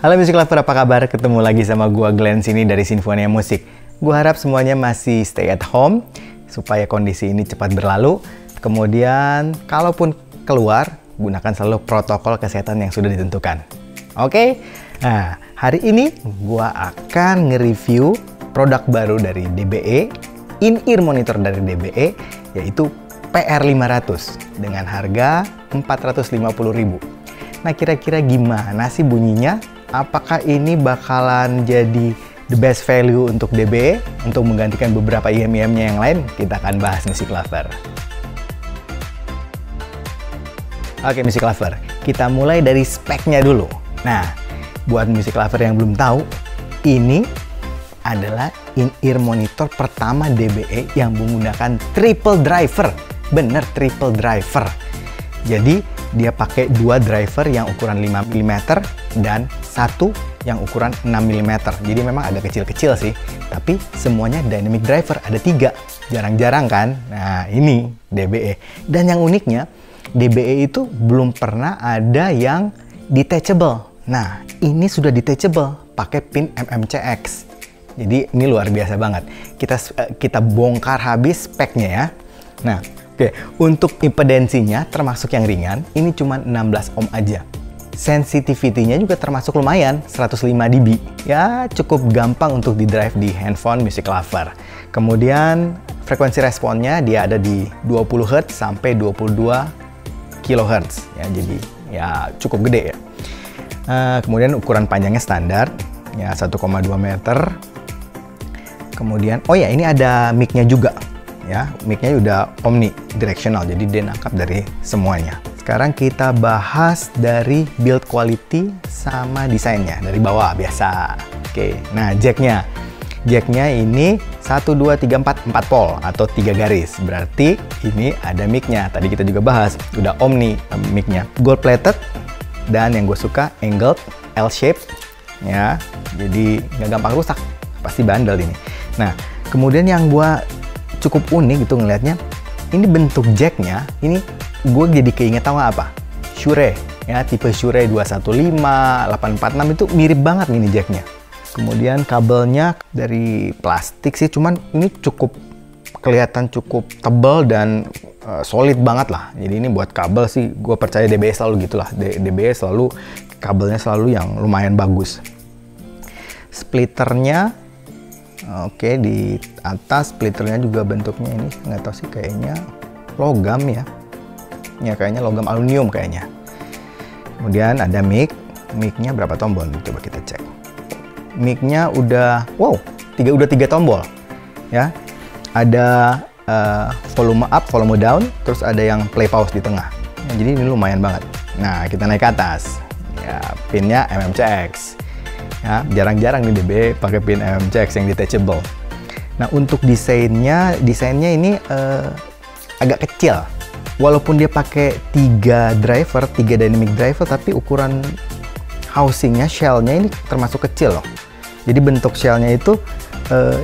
Halo Music Lover, apa kabar? Ketemu lagi sama gua Glenn sini dari Sinfonia Musik. Gua harap semuanya masih stay at home supaya kondisi ini cepat berlalu. Kemudian kalaupun keluar, gunakan selalu protokol kesehatan yang sudah ditentukan. Oke? Nah, hari ini gua akan nge-review produk baru dari DBE, in-ear monitor dari DBE, yaitu PR500 dengan harga 450.000. Nah, kira-kira gimana sih bunyinya? Apakah ini bakalan jadi the best value untuk DBE untuk menggantikan beberapa IM-IM-nya yang lain? Kita akan bahas Music Lover. Oke, Music Lover, kita mulai dari speknya dulu. Nah, buat Music Lover yang belum tahu, ini adalah in-ear monitor pertama DBE yang menggunakan triple driver. Bener, triple driver. Jadi, dia pakai dua driver yang ukuran 5 mm dan satu yang ukuran 6 mm. Jadi memang agak kecil-kecil sih, tapi semuanya dynamic driver, ada 3. Jarang-jarang kan? Nah, ini DBE. Dan yang uniknya, DBE itu belum pernah ada yang detachable. Nah, ini sudah detachable, pakai pin MMCX. Jadi ini luar biasa banget. Kita bongkar habis speknya ya. Nah, oke, untuk impedensinya termasuk yang ringan, ini cuma 16 ohm aja. Sensitivity-nya juga termasuk lumayan, 105 dB. Ya, cukup gampang untuk di-drive di handphone Music Lover. Kemudian, frekuensi responnya dia ada di 20 Hz sampai 22 kHz. Ya, jadi ya cukup gede ya. Kemudian ukuran panjangnya standar, ya 1,2 meter. Kemudian, oh ya, ini ada mic-nya juga. Ya, mic-nya udah omnidirectional, jadi dia nangkap dari semuanya. Sekarang kita bahas dari build quality sama desainnya dari bawah biasa. Oke, nah jacknya ini 1, 2, 3, 4 pol atau 3 garis. Berarti ini ada mic-nya. Tadi kita juga bahas, udah omni mic-nya. Gold plated dan yang gue suka angled L shape ya. Jadi nggak gampang rusak, pasti bandel ini. Nah, kemudian yang gue cukup unik gitu ngelihatnya, ini bentuk jacknya, ini gue jadi keinget tahu apa? Shure, ya tipe Shure 215, 846 itu mirip banget ini jacknya. Kemudian kabelnya dari plastik sih, cuman ini cukup kelihatan cukup tebal dan solid banget lah. Jadi ini buat kabel sih, gue percaya DBE selalu gitulah. DBE selalu kabelnya selalu yang lumayan bagus. Splitternya oke, di atas splitternya juga bentuknya ini nggak tahu sih, kayaknya logam ya. Ya kayaknya logam aluminium kayaknya. Kemudian ada mic-nya berapa tombol? Coba kita cek. Mic-nya udah udah 3 tombol ya. Ada volume up, volume down, terus ada yang play pause di tengah. Nah, jadi ini lumayan banget. Nah, kita naik ke atas. Ya, pinnya MMCX. Ya, jarang-jarang nih DBE pakai pin MMCX yang detachable. Nah, untuk desainnya ini agak kecil. Walaupun dia pakai 3 driver, 3 dynamic driver, tapi ukuran housingnya, shellnya ini termasuk kecil loh. Jadi bentuk shellnya itu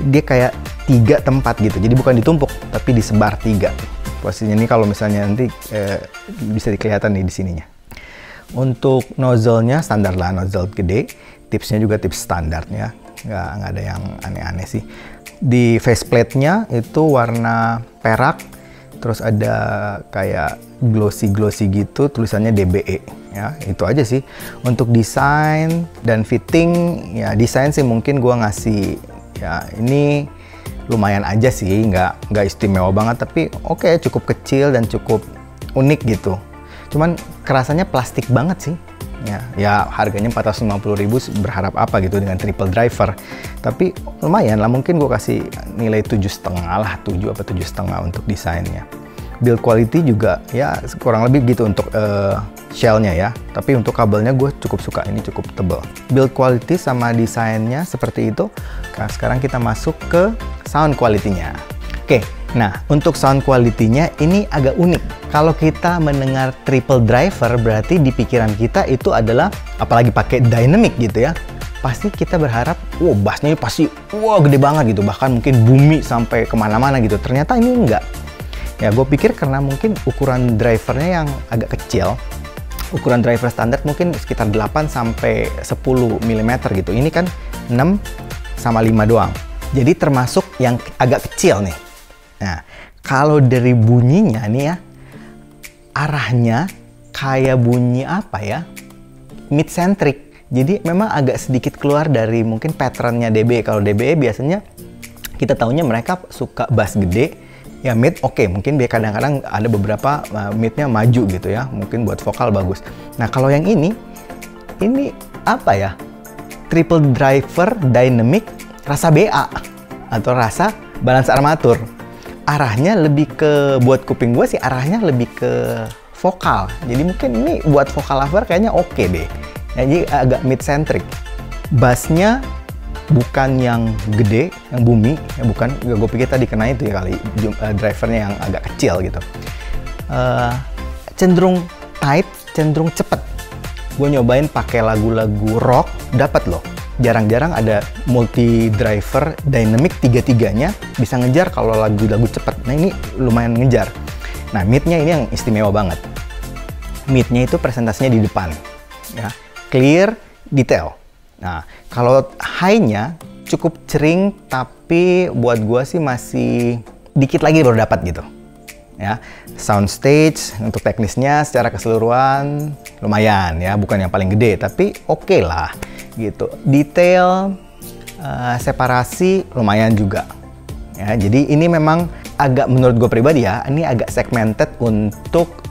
dia kayak 3 tempat gitu. Jadi bukan ditumpuk, tapi disebar 3. Posisinya ini kalau misalnya nanti bisa kelihatan nih di sininya. Untuk nozzle-nya standar lah, nozzle gede. Tipsnya juga tips standarnya, nggak ada yang aneh-aneh sih. Di faceplate-nya itu warna perak, terus ada kayak glossy gitu, tulisannya DBE. Ya, itu aja sih. Untuk desain dan fitting, ya desain sih mungkin gua ngasih, ya ini lumayan aja sih, nggak istimewa banget, tapi oke, cukup kecil dan cukup unik gitu. Cuman kerasanya plastik banget sih. Ya harganya 450.000, berharap apa gitu dengan triple driver. Tapi lumayan lah, mungkin gue kasih nilai 7,5 lah, 7 apa 7,5 untuk desainnya. Build quality juga ya kurang lebih gitu untuk shellnya ya. Tapi untuk kabelnya gue cukup suka, ini cukup tebal. Build quality sama desainnya seperti itu. Nah, sekarang kita masuk ke sound quality-nya. Oke, nah untuk sound quality-nya ini agak unik. Kalau kita mendengar triple driver, berarti di pikiran kita itu adalah, apalagi pakai dynamic gitu ya, pasti kita berharap, bassnya pasti gede banget gitu, bahkan mungkin bumi sampai kemana-mana gitu. Ternyata ini enggak. Ya gue pikir karena mungkin ukuran drivernya yang agak kecil, ukuran driver standar mungkin sekitar 8 sampai 10 mm gitu. Ini kan 6 sama 5 doang. Jadi termasuk yang agak kecil nih. Nah, kalau dari bunyinya nih ya, arahnya kayak bunyi apa ya? Mid-centric. Jadi memang agak sedikit keluar dari mungkin patternnya DBE. Kalau DBE biasanya kita taunya mereka suka bass gede. Ya mid oke, mungkin dia kadang-kadang ada beberapa midnya maju gitu ya, mungkin buat vokal bagus. Nah kalau yang ini apa ya? Triple driver dynamic rasa BA atau rasa balance armatur. Arahnya lebih ke, buat kuping gue sih arahnya lebih ke vokal. Jadi mungkin ini buat vokal lover kayaknya oke deh. Jadi agak mid centric. Bassnya bukan yang gede, yang bumi, ya bukan. Gue pikir tadi kena itu ya kali, drivernya yang agak kecil gitu. Cenderung tight, cenderung cepet. Gue nyobain pakai lagu-lagu rock, dapat loh. Jarang-jarang ada multi driver dynamic tiga-tiganya bisa ngejar kalau lagu-lagu cepet. Nah ini lumayan ngejar. Nah midnya ini yang istimewa banget. Midnya itu presentasinya di depan, ya, clear, detail. Nah, kalau high-nya cukup cering, tapi buat gua sih masih dikit lagi baru dapat gitu. Ya, soundstage untuk teknisnya secara keseluruhan lumayan ya, bukan yang paling gede, tapi oke lah gitu. Detail, separasi lumayan juga. Ya, jadi ini memang agak, menurut gue pribadi ya, ini agak segmented untuk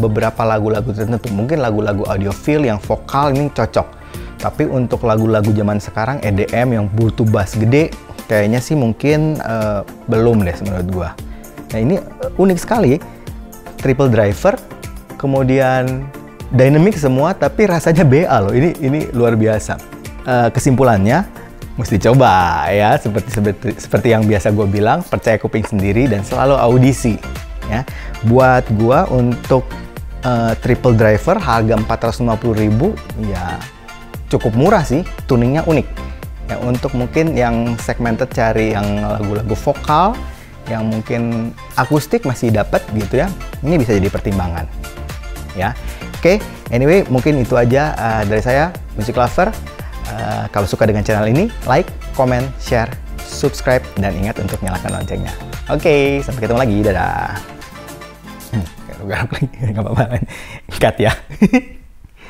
beberapa lagu-lagu tertentu. Mungkin lagu-lagu audiophile yang vokal ini cocok. Tapi untuk lagu-lagu zaman sekarang EDM yang butuh bass gede, kayaknya sih mungkin belum deh menurut gua. Nah ini unik sekali, triple driver, kemudian dynamic semua, tapi rasanya BA loh. Ini luar biasa. Kesimpulannya, mesti coba ya, seperti yang biasa gue bilang, percaya kuping sendiri dan selalu audisi. Ya, buat gua untuk triple driver harga 450.000 ya. Cukup murah sih, tuningnya unik. Ya, untuk mungkin yang segmented cari yang lagu-lagu vokal, yang mungkin akustik masih dapat gitu ya. Ini bisa jadi pertimbangan. Ya, oke. Anyway, mungkin itu aja dari saya, Music Lover. Kalau suka dengan channel ini, like, comment, share, subscribe, dan ingat untuk nyalakan loncengnya. Oke, sampai ketemu lagi. Dadah. Garuk lagi, nggak apa-apa. Cut ya.